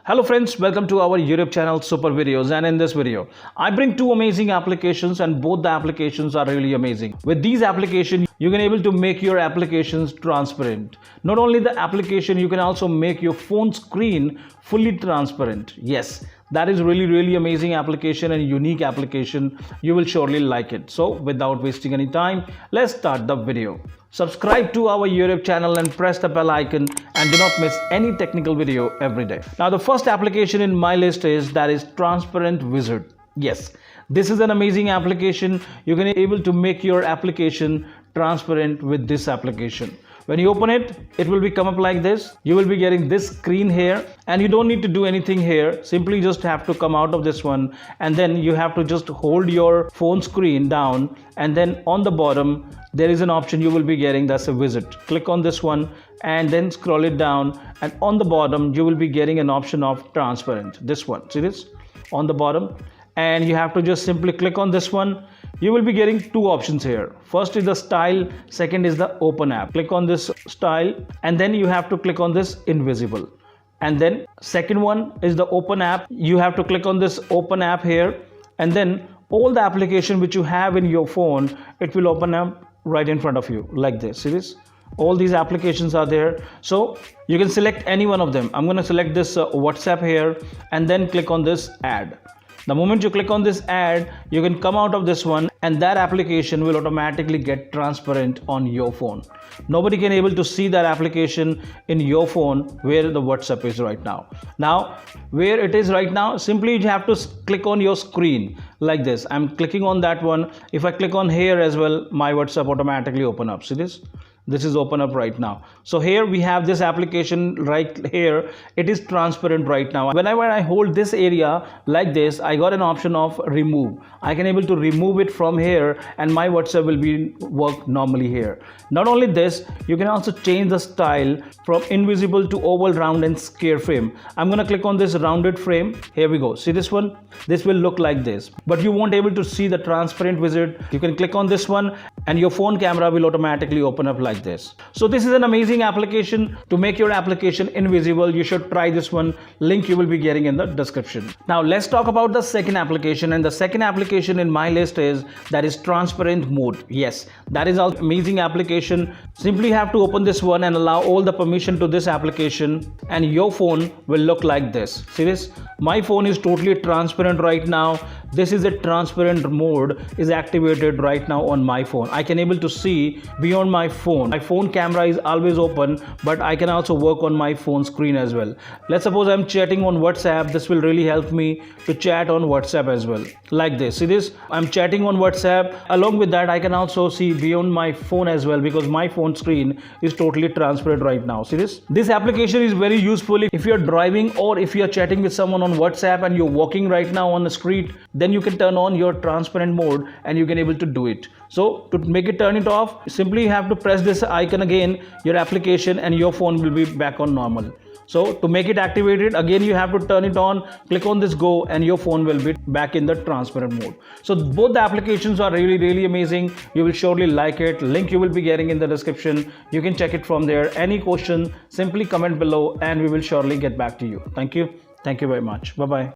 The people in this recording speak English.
Hello friends, welcome to our YouTube channel Super Videos, and in this video I bring two amazing applications and both the applications are really amazing. With these applications you can able to make your applications transparent. Not only the application, you can also make your phone screen fully transparent. Yes, that is really amazing application and unique application. You will surely like it. So without wasting any time, let's start the video. Subscribe to our YouTube channel and press the bell icon and do not miss any technical video every day. Now the first application in my list is Transparent Wizard. Yes, this is an amazing application. You can able to make your application transparent with this application. When you open it, it will come up like this. You will be getting this screen here and you don't need to do anything here. Simply just have to come out of this one and then you have to just hold your phone screen down, and then on the bottom there is an option you will be getting, that's a wizard. Click on this one and then scroll it down, and on the bottom you will be getting an option of transparent. This one, see this on the bottom, and you have to just simply click on this one. You will be getting two options here. First is the style, second is the open app. Click on this style and then you have to click on this invisible, and then second one is the open app. You have to click on this open app here, and then all the application which you have in your phone, it will open up right in front of you like this. See this, all these applications are there, so you can select any one of them. I'm going to select this WhatsApp here and then click on this add. The moment you click on this add, you can come out of this one and that application will automatically get transparent on your phone. Nobody can able to see that application in your phone where the WhatsApp is right now. Now where it is right now, simply you have to click on your screen like this. I'm clicking on that one. If I click on here as well, my WhatsApp automatically open up. See this is open up right now. So here we have this application right here. It is transparent right now. Whenever I hold this area like this, I got an option of remove. I can able to remove it from here and my WhatsApp will be work normally here. Not only this, you can also change the style from invisible to oval, round and square frame. I'm gonna click on this rounded frame. Here we go. See this one? This will look like this, but you won't able to see the transparent wizard. You can click on this one and your phone camera will automatically open up like this. So this is an amazing application to make your application invisible. You should try this one. Link you will be getting in the description. Now let's talk about the second application, and the second application in my list is Transparent Mode. Yes, that is an amazing application. Simply have to open this one and allow all the permission to this application and your phone will look like this. See this? My phone is totally transparent right now. This is a transparent mode is activated right now on my phone. I can able to see beyond my phone. My phone camera is always open, but I can also work on my phone screen as well. Let's suppose I'm chatting on WhatsApp. This will really help me to chat on WhatsApp as well like this. See this? I'm chatting on WhatsApp. Along with that, I can also see beyond my phone as well because my phone screen is totally transparent right now. See this? This application is very useful if you're driving or if you're chatting with someone on WhatsApp and you're walking right now on the street. Then you can turn on your transparent mode and you can able to do it. So to make it turn it off, simply you have to press this icon again, your application, and your phone will be back on normal. So to make it activated, again you have to turn it on, click on this go, and your phone will be back in the transparent mode. So both the applications are really amazing. You will surely like it. Link you will be getting in the description. You can check it from there. Any question, simply comment below and we will surely get back to you. Thank you very much. Bye bye.